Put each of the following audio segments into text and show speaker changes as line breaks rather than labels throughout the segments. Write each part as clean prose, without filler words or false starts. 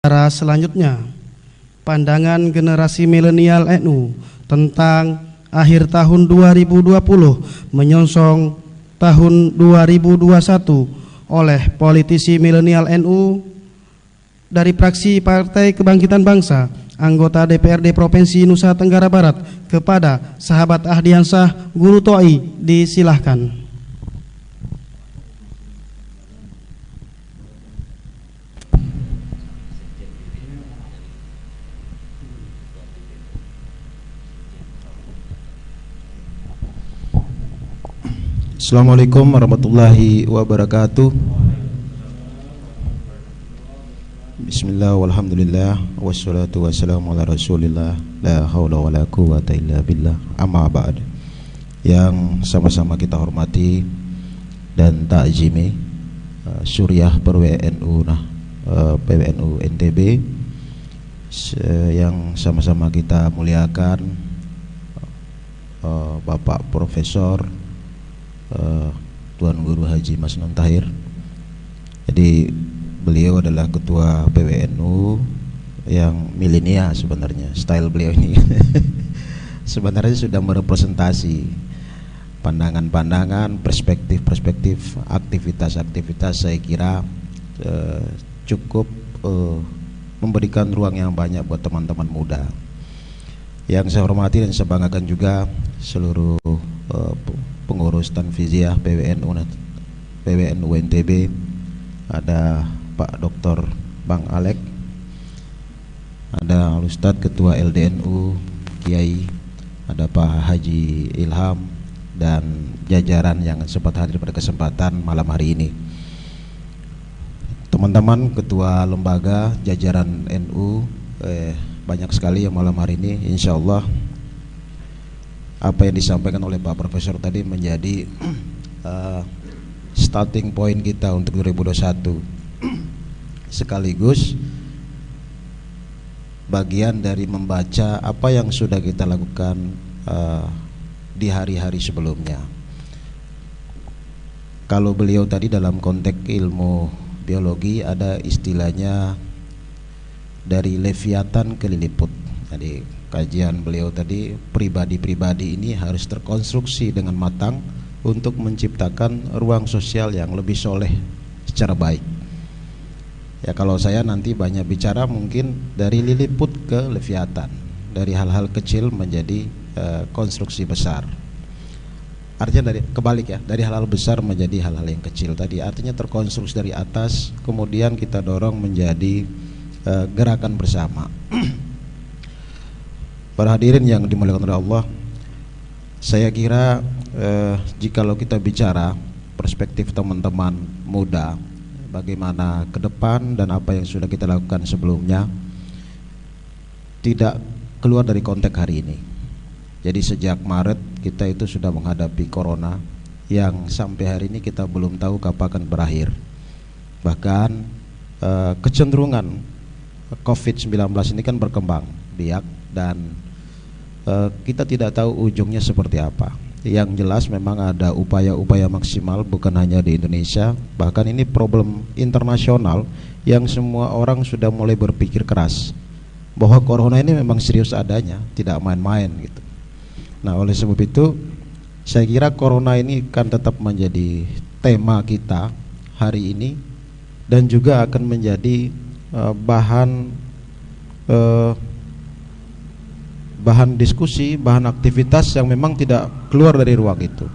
Selanjutnya, pandangan generasi milenial NU tentang akhir tahun 2020 menyongsong tahun 2021 oleh politisi milenial NU dari fraksi Partai Kebangkitan Bangsa, anggota DPRD Provinsi Nusa Tenggara Barat, kepada sahabat Ahdiansyah Guru Toi. Disilahkan.
Assalamualaikum warahmatullahi wabarakatuh. Bismillah walhamdulillah wassalatu wassalamu ala rasulillah la hawla wa la quwata illa billah, amma ba'd. Yang sama-sama kita hormati dan ta'zimi Suriah PWNU PWNU NTB, yang sama-sama kita muliakan Bapak Profesor Tuan Guru Haji Mas Nun Tahir. Jadi beliau adalah ketua PWNU yang milenial sebenarnya. Style beliau ini sebenarnya sudah merepresentasi pandangan-pandangan, perspektif-perspektif, aktivitas-aktivitas. Saya kira cukup memberikan ruang yang banyak buat teman-teman muda. Yang saya hormati dan saya banggakan juga seluruh pengurus Tanfiziah PWNU NTB. Ada Pak Dr. Bang Alek, ada Ustadz Ketua LDNU Kiai, ada Pak Haji Ilham, dan jajaran yang sempat hadir pada kesempatan malam hari ini. Teman-teman ketua lembaga jajaran NU, banyak sekali yang malam hari ini. Insya Allah apa yang disampaikan oleh Pak Profesor tadi menjadi starting point kita untuk 2021, sekaligus bagian dari membaca apa yang sudah kita lakukan di hari-hari sebelumnya. Kalau beliau tadi dalam konteks ilmu biologi ada istilahnya dari Leviathan ke Lilliput. Jadi kajian beliau tadi, pribadi-pribadi ini harus terkonstruksi dengan matang untuk menciptakan ruang sosial yang lebih soleh secara baik. Ya, kalau saya nanti banyak bicara mungkin dari Lilliput ke Leviathan, dari hal-hal kecil menjadi konstruksi besar. Artinya dari kebalik ya, dari hal-hal besar menjadi hal-hal yang kecil tadi. Artinya terkonstruksi dari atas, kemudian kita dorong menjadi gerakan bersama. Para hadirin yang dimuliakan oleh Allah, saya kira jikalau kita bicara perspektif teman-teman muda, bagaimana ke depan dan apa yang sudah kita lakukan sebelumnya, tidak keluar dari konteks hari ini. Jadi sejak Maret kita itu sudah menghadapi corona yang sampai hari ini kita belum tahu kapan akan berakhir. Bahkan kecenderungan COVID-19 ini kan berkembang biak, dan kita tidak tahu ujungnya seperti apa. Yang jelas memang ada upaya-upaya maksimal, bukan hanya di Indonesia, bahkan ini problem internasional yang semua orang sudah mulai berpikir keras bahwa corona ini memang serius adanya, tidak main-main gitu. Nah, oleh sebab itu saya kira corona ini akan tetap menjadi tema kita hari ini, dan juga akan menjadi bahan diskusi, bahan aktivitas yang memang tidak keluar dari ruang itu.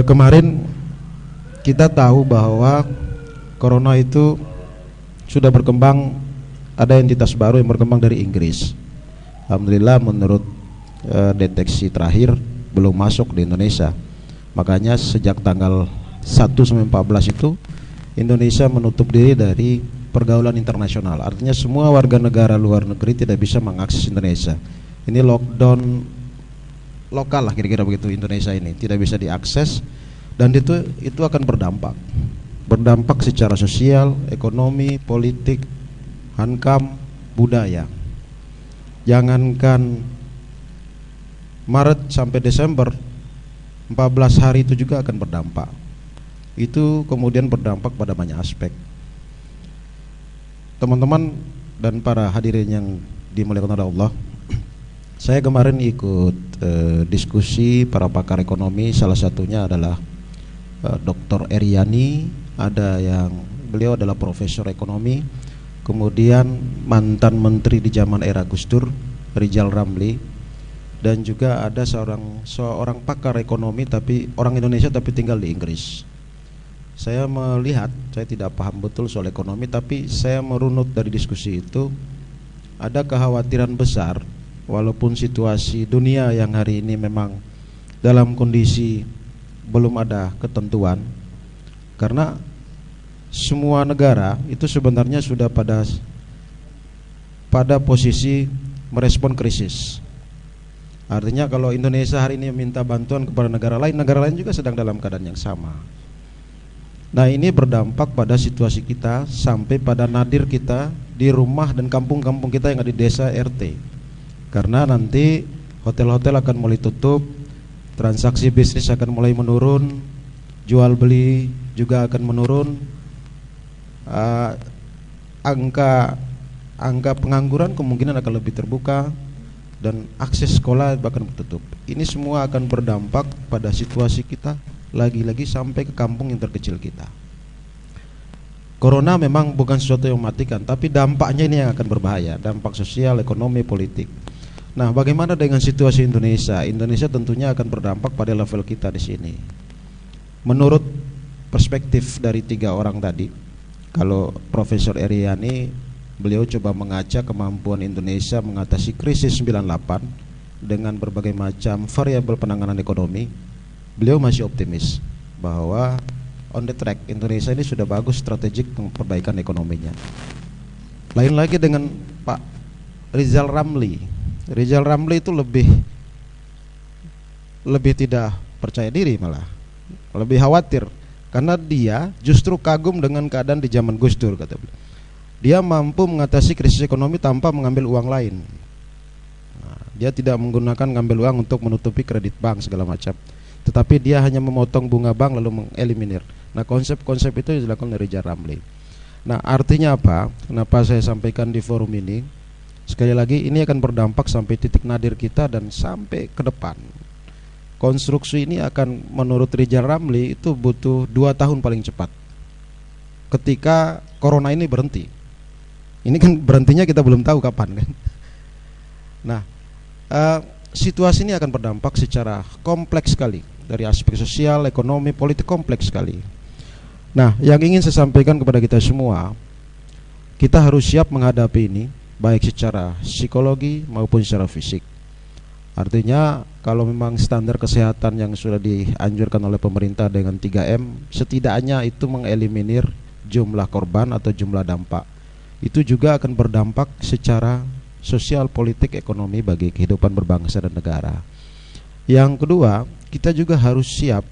Kemarin kita tahu bahwa corona itu sudah berkembang, ada entitas baru yang berkembang dari Inggris. Alhamdulillah menurut deteksi terakhir belum masuk di Indonesia. Makanya sejak tanggal 1 sampai 14 itu Indonesia menutup diri dari pergaulan internasional. Artinya semua warga negara luar negeri tidak bisa mengakses Indonesia. Ini lockdown lokal lah kira-kira begitu. Indonesia ini tidak bisa diakses, dan itu akan berdampak secara sosial, ekonomi, politik, hankam, budaya. Jangankan Maret sampai Desember, 14 hari itu juga akan berdampak. Itu kemudian berdampak pada banyak aspek. teman-teman dan para hadirin yang dimuliakan oleh Allah, saya kemarin ikut diskusi para pakar ekonomi. Salah satunya adalah Dr. Eryani, ada yang beliau adalah profesor ekonomi, kemudian mantan menteri di zaman era Gus Dur, Rizal Ramli, dan juga ada seorang pakar ekonomi tapi orang Indonesia tapi tinggal di Inggris. Saya melihat, saya tidak paham betul soal ekonomi, tapi saya merunut dari diskusi itu ada kekhawatiran besar, walaupun situasi dunia yang hari ini memang dalam kondisi belum ada ketentuan, karena semua negara itu sebenarnya sudah pada posisi merespon krisis. Artinya kalau Indonesia hari ini meminta bantuan kepada negara lain juga sedang dalam keadaan yang sama. Nah, ini berdampak pada situasi kita sampai pada nadir kita di rumah dan kampung-kampung kita yang ada di desa RT. Karena nanti hotel-hotel akan mulai tutup, transaksi bisnis akan mulai menurun, jual beli juga akan menurun, angka pengangguran kemungkinan akan lebih terbuka, dan akses sekolah bahkan tertutup. Ini semua akan berdampak pada situasi kita, lagi-lagi sampai ke kampung yang terkecil kita. Corona memang bukan sesuatu yang mematikan, tapi dampaknya ini yang akan berbahaya, dampak sosial, ekonomi, politik. Nah, bagaimana dengan situasi Indonesia? Indonesia tentunya akan berdampak pada level kita di sini. Menurut perspektif dari 3 orang tadi, kalau Profesor Eryani, beliau coba mengajak kemampuan Indonesia mengatasi krisis 98 dengan berbagai macam variabel penanganan ekonomi. Beliau masih optimis bahwa on the track Indonesia ini sudah bagus strategik perbaikan ekonominya. Lain lagi dengan Pak Rizal Ramli. Rizal Ramli itu lebih tidak percaya diri, malah lebih khawatir, karena dia justru kagum dengan keadaan di zaman Gus Dur, kata beliau. Dia mampu mengatasi krisis ekonomi tanpa mengambil uang lain. Nah, dia tidak menggunakan ngambil uang untuk menutupi kredit bank segala macam, tetapi dia hanya memotong bunga bank lalu mengeliminir. Nah, konsep-konsep itu dilakukan dari Rizal Ramli. Nah, artinya apa? Kenapa saya sampaikan di forum ini? Sekali lagi, ini akan berdampak sampai titik nadir kita dan sampai ke depan. Konstruksi ini akan, menurut Rizal Ramli, itu butuh 2 tahun paling cepat ketika corona ini berhenti. Ini kan berhentinya kita belum tahu kapan kan. Nah, situasi ini akan berdampak secara kompleks sekali, dari aspek sosial, ekonomi, politik, kompleks sekali. Nah, yang ingin saya sampaikan kepada kita semua, kita harus siap menghadapi ini, baik secara psikologi maupun secara fisik. Artinya kalau memang standar kesehatan yang sudah dianjurkan oleh pemerintah dengan 3M, setidaknya itu mengeliminir jumlah korban atau jumlah dampak. Itu juga akan berdampak secara sosial, politik, ekonomi bagi kehidupan berbangsa dan negara. Yang kedua, kita juga harus siap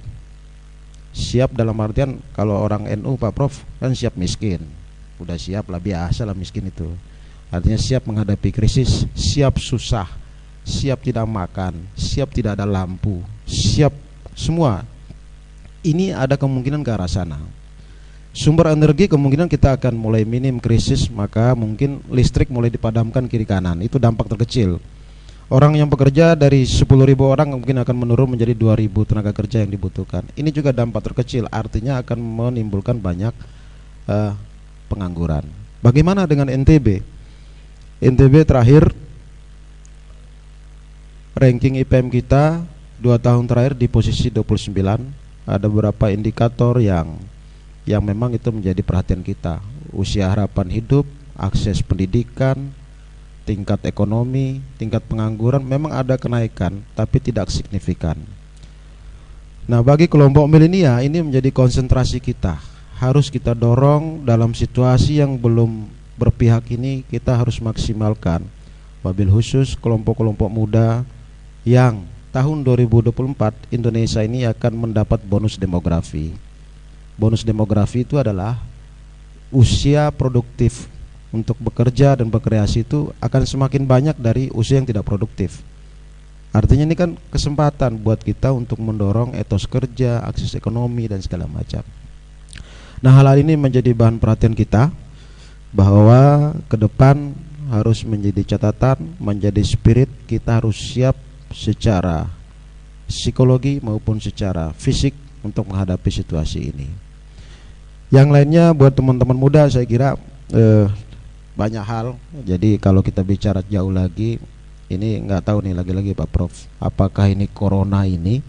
dalam artian, kalau orang NU Pak Prof kan siap miskin. Udah siap lah, biasa lah miskin itu. Artinya siap menghadapi krisis, siap susah, siap tidak makan, siap tidak ada lampu, siap semua. Ini ada kemungkinan ke arah sana. Sumber energi kemungkinan kita akan mulai minim krisis, maka mungkin listrik mulai dipadamkan kiri kanan. Itu dampak terkecil. Orang yang bekerja dari 10.000 orang mungkin akan menurun menjadi 2.000 tenaga kerja yang dibutuhkan. Ini juga dampak terkecil, artinya akan menimbulkan banyak pengangguran. Bagaimana dengan NTB? NTB terakhir ranking IPM kita 2 tahun terakhir di posisi 29. Ada beberapa indikator yang memang itu menjadi perhatian kita. Usia harapan hidup, akses pendidikan, tingkat ekonomi, tingkat pengangguran memang ada kenaikan, tapi tidak signifikan. Nah, bagi kelompok milenial ini menjadi konsentrasi kita. Harus kita dorong dalam situasi yang belum berpihak ini, kita harus maksimalkan. Wabil khusus kelompok-kelompok muda yang tahun 2024 Indonesia ini akan mendapat bonus demografi. Bonus demografi itu adalah usia produktif untuk bekerja dan berkreasi itu akan semakin banyak dari usia yang tidak produktif. Artinya ini kan kesempatan buat kita untuk mendorong etos kerja, akses ekonomi dan segala macam. Nah, hal ini menjadi bahan perhatian kita. bahwa ke depan harus menjadi catatan, menjadi spirit, kita harus siap secara psikologi maupun secara fisik untuk menghadapi situasi ini. Yang lainnya buat teman-teman muda saya kira banyak hal. Jadi kalau kita bicara jauh lagi, ini nggak tahu nih lagi-lagi Pak Prof, apakah ini corona ini,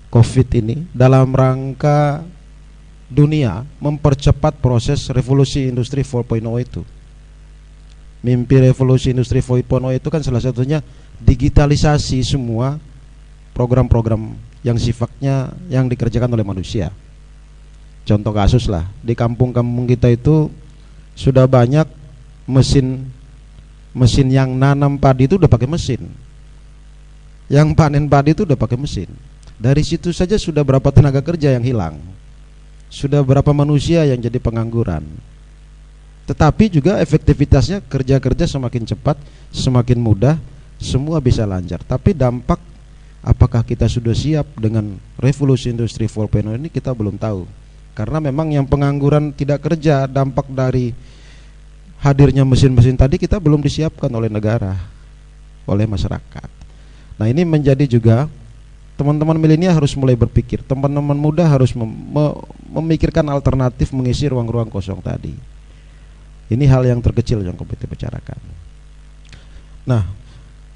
COVID ini dalam rangka dunia mempercepat proses revolusi industri 4.0 itu. Mimpi revolusi industri 4.0 itu kan salah satunya digitalisasi semua program-program yang sifatnya yang dikerjakan oleh manusia. Contoh kasus lah, di kampung-kampung kita itu sudah banyak mesin yang nanam padi itu udah pakai mesin, yang panen padi itu udah pakai mesin. Dari situ saja sudah berapa tenaga kerja yang hilang, sudah berapa manusia yang jadi pengangguran. Tetapi juga efektivitasnya kerja-kerja semakin cepat, semakin mudah, semua bisa lancar. Tapi dampak apakah kita sudah siap dengan revolusi industri 4.0 ini kita belum tahu. Karena memang yang pengangguran tidak kerja, dampak dari hadirnya mesin-mesin tadi kita belum disiapkan oleh negara, oleh masyarakat. Nah ini menjadi juga teman-teman milenial harus mulai berpikir, teman-teman muda harus memikirkan alternatif mengisi ruang-ruang kosong tadi. Ini hal yang terkecil yang kita bicarakan. Nah,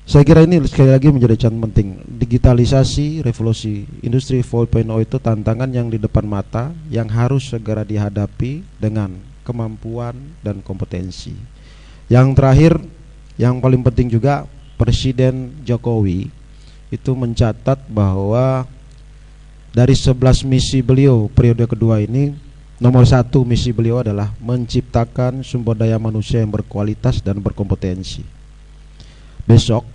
saya kira ini sekali lagi menjadi catatan penting. Digitalisasi, revolusi industri 4.0 itu tantangan yang di depan mata yang harus segera dihadapi dengan kemampuan dan kompetensi. Yang terakhir, yang paling penting juga, Presiden Jokowi itu mencatat bahwa dari 11 misi beliau periode kedua ini, nomor 1 misi beliau adalah menciptakan sumber daya manusia yang berkualitas dan berkompetensi. Besok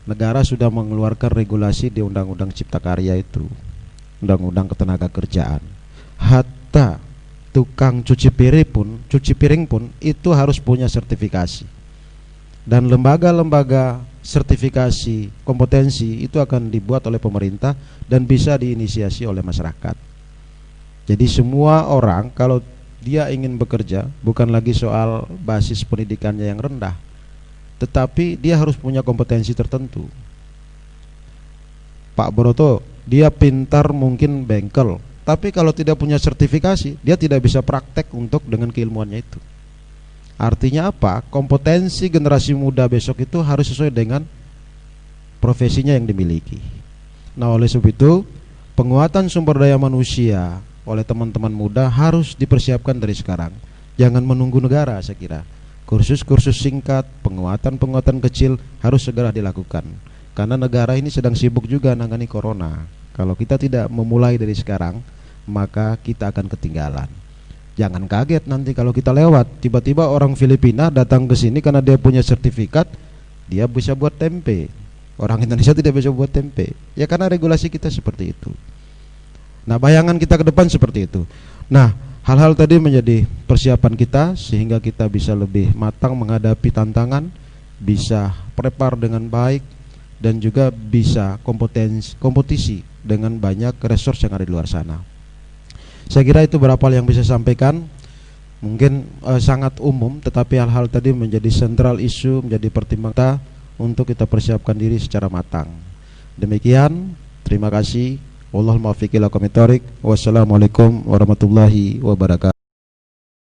negara sudah mengeluarkan regulasi di Undang-Undang Cipta Karya itu, Undang-Undang Ketenaga Kerjaan. Hatta tukang cuci piring pun itu harus punya sertifikasi. Dan lembaga-lembaga sertifikasi kompetensi itu akan dibuat oleh pemerintah dan bisa diinisiasi oleh masyarakat. Jadi semua orang kalau dia ingin bekerja bukan lagi soal basis pendidikannya yang rendah, tetapi dia harus punya kompetensi tertentu. Pak Broto dia pintar mungkin bengkel, tapi kalau tidak punya sertifikasi dia tidak bisa praktek untuk dengan keilmuannya itu. Artinya apa? Kompetensi generasi muda besok itu harus sesuai dengan profesinya yang dimiliki. Nah oleh sebab itu penguatan sumber daya manusia oleh teman-teman muda harus dipersiapkan dari sekarang. Jangan menunggu negara, saya kira. Kursus-kursus singkat, penguatan-penguatan kecil harus segera dilakukan. Karena negara ini sedang sibuk juga nangani corona. Kalau kita tidak memulai dari sekarang, maka kita akan ketinggalan. Jangan kaget nanti kalau kita lewat, tiba-tiba orang Filipina datang ke sini karena dia punya sertifikat, dia bisa buat tempe. Orang Indonesia tidak bisa buat tempe. Ya karena regulasi kita seperti itu. Nah bayangan kita ke depan seperti itu. Nah hal-hal tadi menjadi persiapan kita sehingga kita bisa lebih matang menghadapi tantangan, bisa prepare dengan baik, dan juga bisa kompetisi dengan banyak resource yang ada di luar sana. Saya kira itu beberapa hal yang bisa saya sampaikan. Mungkin sangat umum, tetapi hal-hal tadi menjadi sentral isu, menjadi pertimbangan kita untuk kita persiapkan diri secara matang. Demikian, terima kasih. Wallahul muwaffiq ila aqwamit thoriq. Wassalamualaikum warahmatullahi wabarakatuh.